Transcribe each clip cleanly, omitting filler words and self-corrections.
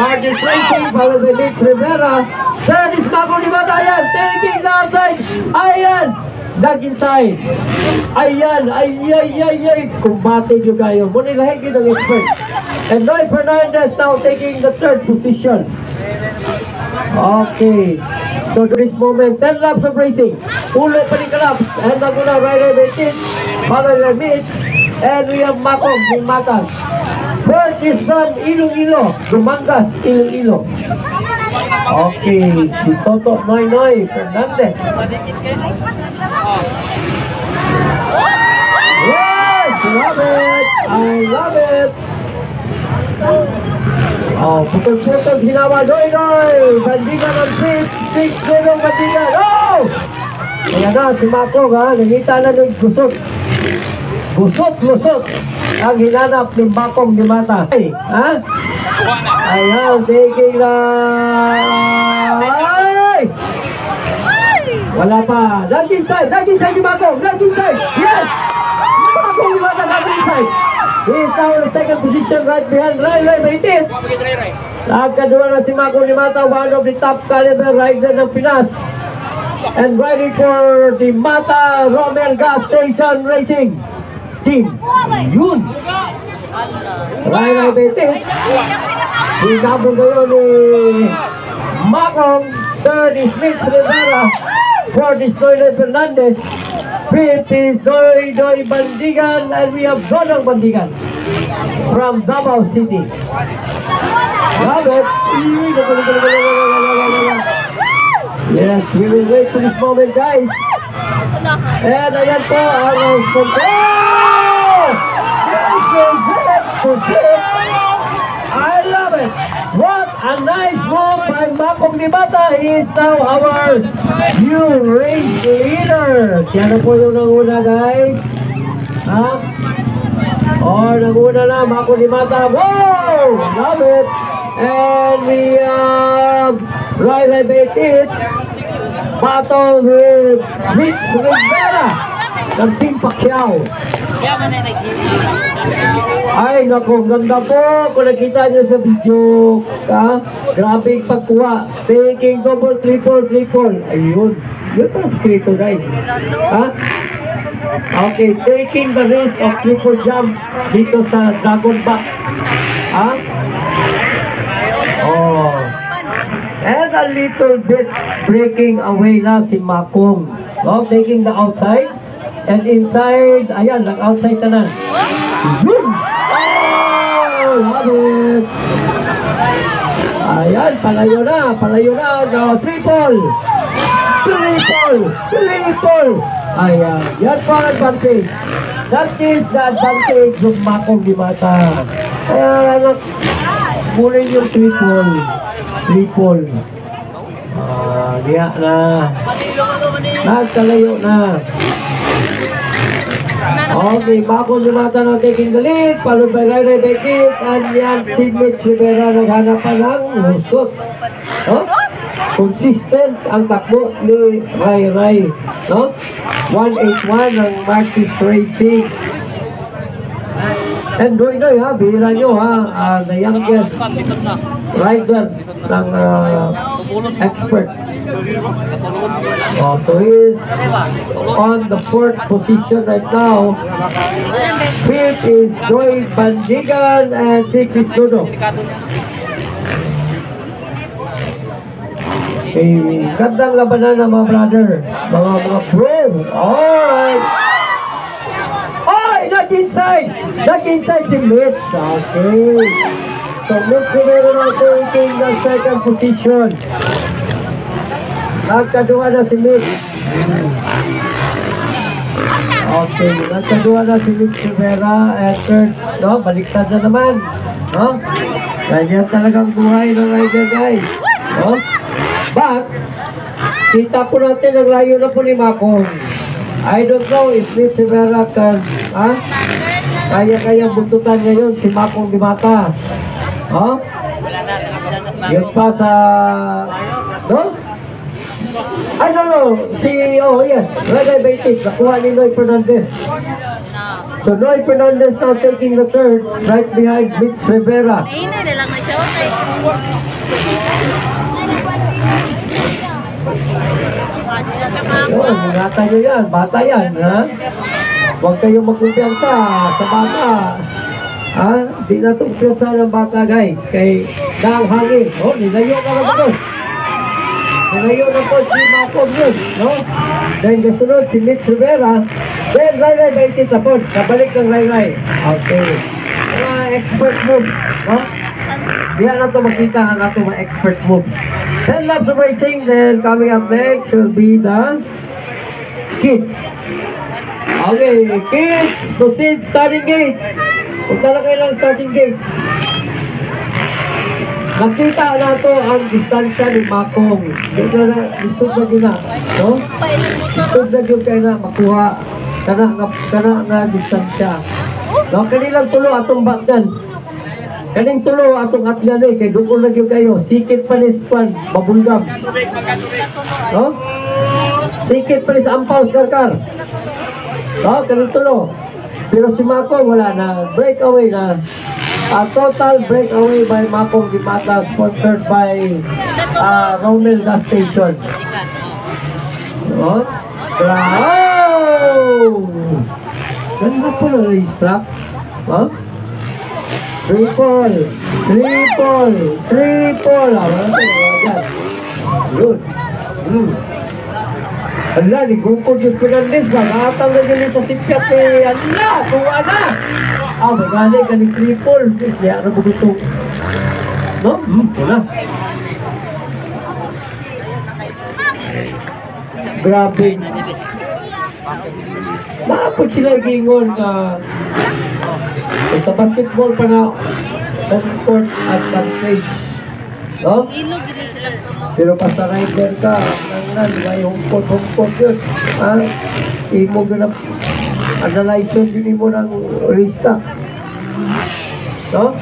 Marcus Racing, followed by Mitch Rivera. Third is Mako Dimata. Ayan, taking the outside. Ayan, back inside. Ayan, ay. Kumbate nyo kayo. Munilahin kayo ng expert. And Noy Fernandez now taking the third position. Okay. So to this moment, 10 laps of racing. Ulo pa rin ka-laps. And Laguna rider by Tits. Followed by Mitch. And we have Mako Dimata. Fourth is from Iloilo. Dumangas, Iloilo. Okay, si Toto Noy Fernandez. Yes, love it. I love it. Oh, putol-putol ginawa. Noy. Bandigan ng 6 gulong bandigan. Oh! Ayan na, si Mako ha. Nangita na ng gusot. Gusot. Ang hinanap ng Bakong Dimata. Ha? Ayan, taking na. Ay! Wala pa. Left inside si Bakong. Left inside. Yes! Bakong Dimata, left inside. He is now in the second position right behind Ray Baitit. Nagkadua na si Bakong Dimata, one of the top caliber rider ng Pinas. And riding for the Mata Romel Gas Station Racing Team. Yun. Ray Baitit. Hinabong kayo ni Makong. Third is Mitch Rivera. Fourth is Noy Fernandez. Fifth is Doy Bandigan. And we have Donald Bandigan from Davao City. Love it. Yes, we will wait for this moment, guys. And ayan po ang control. This is it for sure. I love it. What a nice move by Bakong Dimata. He is now our new race leader. Siya na po yung nanguna, guys. Ha? Oh, nanguna na Bakong Dimata. Wow! Love it. And we have Ray Baitit battle with Mitch Rivera ng Team Pacquiao. Ay, naku, ganda po. Kung nakita nyo sa video, grabe yung pagkuha. Taking double, triple. Ayun. Yun pa skrito, guys. Ha? Okay, taking the risk of triple jump dito sa Dragon Back. Ha? Oh. And a little bit breaking away na si Makong. Oh, taking the outside. And inside, ayan, nag-outside na. Yun! Oh, love it! Ayan, palayo na. No, triple! Ayan, yan po ang advantage. That is the advantage of Bakong Dimata. Ayan, muna yung triple. Diya na. Nagkalayo na. Okay, Bakong Dimata na taking the lead. Followed by Ray Baitit. And yan, si Mitch Rivera naghanap pa ng lusot. Oh? Consistent ang takbo ni Ray. No? 181 ng Marcus Racing. And Noy ha, bihira nyo ha, the youngest rider ng expert. Oh, so he is on the 4th position right now. 5th is Doy Bandigan and 6th is Dodo. Okay, gandang labanan ng mga brother, mga bro. Alright. Not inside si Mitch. Okay. So Mitch Rivera na taking the second position. Nagkadua na si Mitch. Okay. Nagkadua na si Mitch Rivera. And third, no? Baliktad na naman. No? Ganyan talagang buhay ng rider, guys. No? But, kita po natin ang layo na po ni Makong. I don't know if Mitch Rivera can, kaya buntutan niya yun si Bakong Dimata. Yun pa sa, no? Ay, no. Yes. Rayray Baitit. Nakuha ni Noy Fernandez. So, Noy Fernandez now taking the third right behind Mitch Rivera. Nainay na lang na siya, okay. Pwede na siya, Yun, mama. ingatan nyo yan. Bata yan, ha? Huwag kayong magkumpiyansa sa bata. Ha? Di na kumpiyansa ng bata, guys. Kay daang hangin. Oh, nilayo ka na ba, boss? Nilayo na po si Macom yun, no? Then kasunod si Mitch Rivera. Then Rayray Baitit na po. Kabalik ng Rayray. Okay. Mga expert moves, no? Diyan na ito makita ang ato mga expert moves. 10 laps of racing. Then coming up next will be the kids. Okay, kids, proceed, starting gate. Punta na kayo ng starting gate. Nakita na ito ang distansya ni Macong. Dito na, lisod na yun na. No? Lisod na yun kayo na makuha. Kana nga distansya. No? Kanilang tulo atong batgan. Kaning tulo atong atgan eh. Kaya doon na yun kayo. Sikit pa ni Span, mabulgam. No? Sikit pa ni sa ampaw, Skarkar. No? Kaning tulo. Pero si Macong wala na. Breakaway na. A total breakaway by Macong Dimata, sponsored by Romel Gas Station. No? Wow! Ganda po na racetrack. Huh? Triple! Wala dyan. Yun. Ala, ni Gupod yung Fernandez ba? Nakatang na dyan sa sikat eh. Ala, tuwa na! Magani ka ni triple. Kaya ano ko gusto? No? Wala. Grabe. Nakapot sila gingon ka sa basketball pa na home court advantage. No? Ilog din sila tumo. Pero basta rider ka, nanglan, may home court yun. Imo ganap, analyzon din mo ng racetrack. No?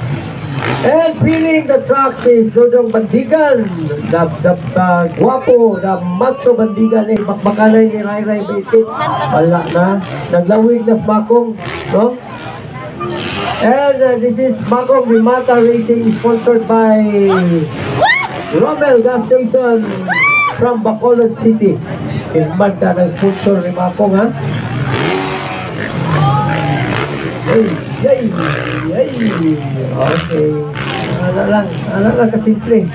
And feeling the tracks is Dodong Bandigan, the guwapo, the macho Bandigan, bakbakanay ni Rayray Baitit. Wala na, naglawig na Macong, no? And this is Macong Dimata Racing, sponsored by Romel Gas Station from Bacolod City. Ilman ka ng sponsor ni Macong, ha? Yay! Okay. Ala lang kasimple.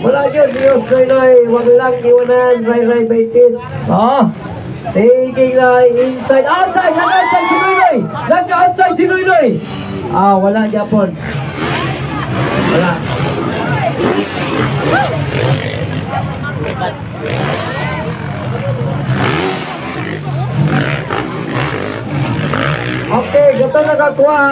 Wala yun, Diyos Noy, wag lang iwanan, Rayray Baitit. Taking the inside, outside si Noy! Outside si Noy! Wala Japon. Wala. Okay, gato nakakuha.